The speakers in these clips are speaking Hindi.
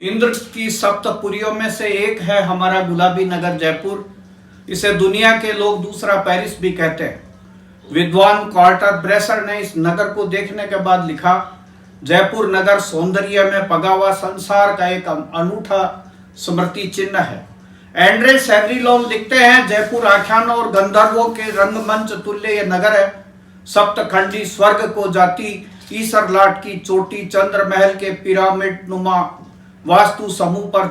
इंद्र की सप्तपुरियों में से एक है हमारा गुलाबी नगर जयपुर। इसे दुनिया के लोग दूसरा पेरिस भी कहते हैं। विद्वान कार्टर ब्रेसर ने इस नगर को देखने के बाद लिखा, जयपुर नगर सौंदर्य में पगा हुआ संसार का एक अनूठा स्मृति चिन्ह है। एंड्रे सेवरिलोन लिखते हैं, जयपुर आख्यानों और गंधर्वों के रंगमंच तुल्य यह नगर है। सप्तखंडी स्वर्ग को जाती ईसर लाट की चोटी, चंद्र महल के पिरामिड नुमा वास्तु समूह पर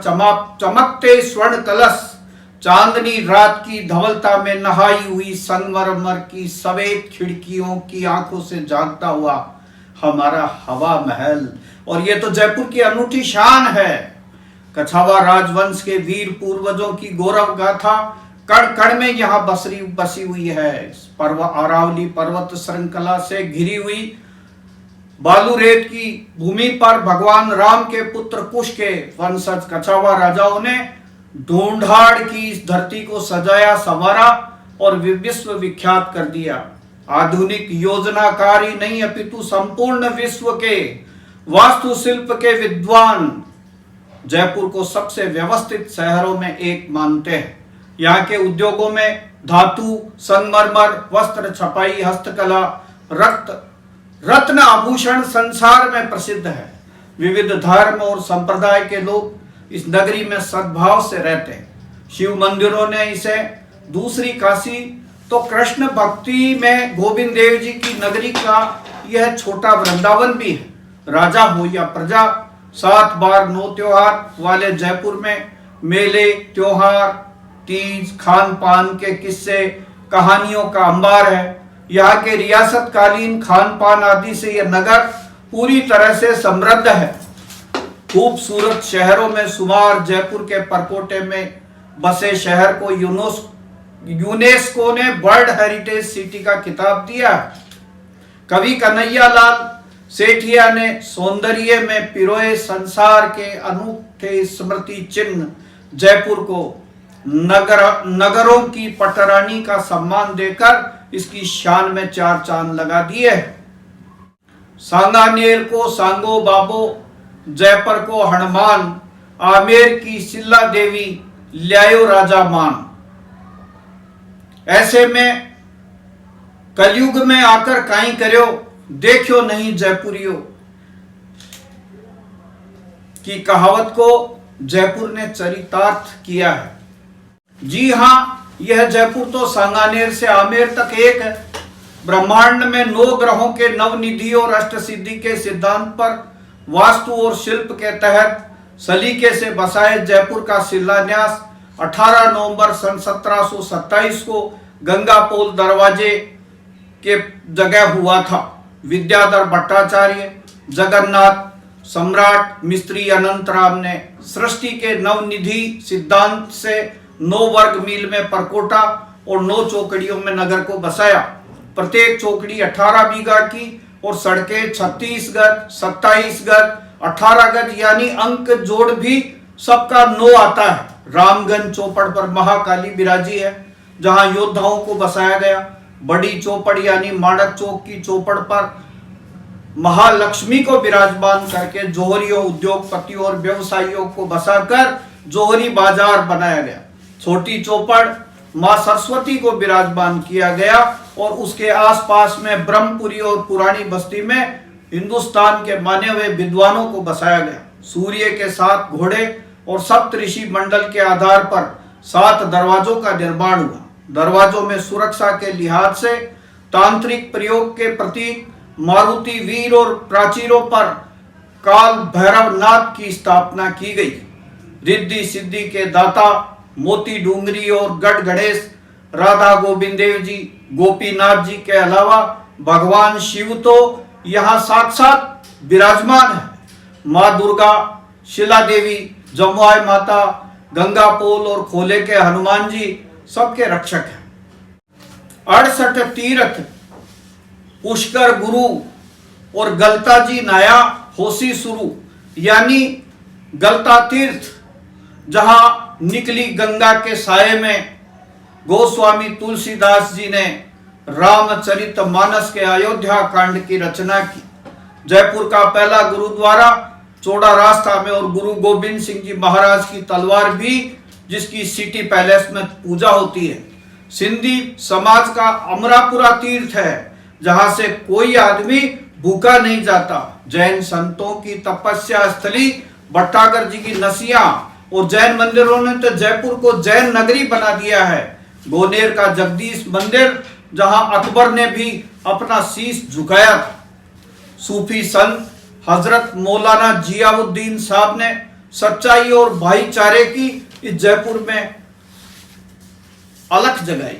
चमकते स्वर्ण कलश, चांदनी रात की धवलता में नहाई हुई संगमरमर की सफेद खिड़कियों की आंखों से झांकता हुआ हमारा हवा महल। और ये तो जयपुर की अनूठी शान है। कछावा राजवंश के वीर पूर्वजों की गौरव गाथा कण कण में यहाँ बसी हुई है। अरावली पर्वत श्रृंखला से घिरी हुई बालू रेत की भूमि पर भगवान राम के पुत्र कुश के वंशज कछावा राजाओं ने ढूंढाड़ की इस धरती को सजाया संवारा और विश्व विख्यात कर दिया। आधुनिक योजनाकार ही नहीं अपितु संपूर्ण विश्व के वास्तुशिल्प के विद्वान जयपुर को सबसे व्यवस्थित शहरों में एक मानते हैं। यहाँ के उद्योगों में धातु, संगमरमर, वस्त्र छपाई, हस्तकला, रत्न आभूषण संसार में प्रसिद्ध है। विविध धर्म और संप्रदाय के लोग इस नगरी में सद्भाव से रहते हैं। शिव मंदिरों ने इसे दूसरी काशी, तो कृष्ण भक्ति में गोविंद देव जी की नगरी का यह छोटा वृंदावन भी है। राजा हो या प्रजा, 7 बार 9 त्योहार वाले जयपुर में मेले, त्योहार, तीज, खान पान के किस्से, कहानियों का अंबार है। यहाँ के रियासतकालीन खान पान आदि से यह नगर पूरी तरह से समृद्ध है। खूबसूरत शहरों में शुमार जयपुर के परकोटे में बसे शहर को यूनेस्को ने वर्ल्ड हेरिटेज सिटी का खिताब दिया है। कवि कन्हैया लाल सेठिया ने सौंदर्य में पिरोए संसार के अनूठे स्मृति चिन्ह जयपुर को नगरों की पटरानी का सम्मान देकर इसकी शान में 4 चांद लगा दिए। सांगानेर को सांगो बाबो, जयपुर को हनुमान, आमेर की सिल्ला देवी ल्यायो राजा मान। ऐसे में कलयुग में आकर काई करो, देखो नहीं जयपुरियो की कहावत को जयपुर ने चरितार्थ किया है। जी हां, यह जयपुर तो सांगानेर से आमेर तक एक है। ब्रह्मांड में 9 ग्रहों के नवनिधि और अष्टसिद्धि के सिद्धांत पर वास्तु और शिल्प के तहत सलीके से बसाए जयपुर का शिलान्यास 18 नवंबर सन 1727 को गंगापोल दरवाजे के जगह हुआ था। विद्याधर भट्टाचार्य, जगन्नाथ सम्राट मिस्त्री अनंतराम ने सृष्टि के नवनिधि सिद्धांत से 9 वर्ग मील में परकोटा और 9 चौकड़ियों में नगर को बसाया। प्रत्येक चौकड़ी 18 बीघा की और सड़कें 36 गज, 27 गज, 18 गज यानी अंक जोड़ भी सबका 9 आता है। रामगंज चौपड़ पर महाकाली विराजी है, जहां योद्धाओं को बसाया गया। बड़ी चौपड़ यानी माणक चौक की चौपड़ पर महालक्ष्मी को विराजमान करके जोहरियों, उद्योगपतियों और व्यवसायियों को बसाकर जोहरी बाजार बनाया गया। छोटी चौपड़ मां सरस्वती को विराजमान किया गया और उसके आसपास में ब्रह्मपुरी और पुरानी बस्ती में हिंदुस्तान के माने हुए विद्वानों को बसाया गया। सूर्य के 7 घोड़े और सप्तऋषि मंडल के आधार पर 7 दरवाजों का निर्माण हुआ। दरवाजों में सुरक्षा के लिहाज से तांत्रिक प्रयोग के प्रतीक मारुति वीर और प्राचीरों पर काल भैरवनाथ की स्थापना की गई। रिद्धि सिद्धि के दाता मोती डूंगरी और गढ़ गणेश, राधा गोविंद देव जी, गोपीनाथ जी के अलावा भगवान शिव तो यहाँ साक्षात विराजमान है। माँ दुर्गा, शिला देवी, जमुआई माता, गंगापोल और खोले के हनुमान जी सबके रक्षक हैं। 68 तीर्थ, पुष्कर गुरु और गलता जी नया होसी शुरू यानी गलता तीर्थ, जहां निकली गंगा के साये में गोस्वामी तुलसीदास जी ने रामचरितमानस के अयोध्या कांड की रचना की। जयपुर का पहला गुरुद्वारा चौड़ा रास्ता में, और गुरु गोविंद सिंह जी महाराज की तलवार भी, जिसकी सिटी पैलेस में पूजा होती है। सिंधी समाज का अमरापुरा तीर्थ है, जहां से कोई आदमी भूखा नहीं जाता। जैन संतों की तपस्या स्थली भट्टागर जी की नसिया और जैन मंदिरों ने तो जयपुर को जैन नगरी बना दिया है। गोनेर का जगदीश मंदिर, जहां अकबर ने भी अपना शीश झुकाया था। सूफी संत हजरत मौलाना जियाउद्दीन साहब ने सच्चाई और भाईचारे की इस जयपुर में अलख जगाई।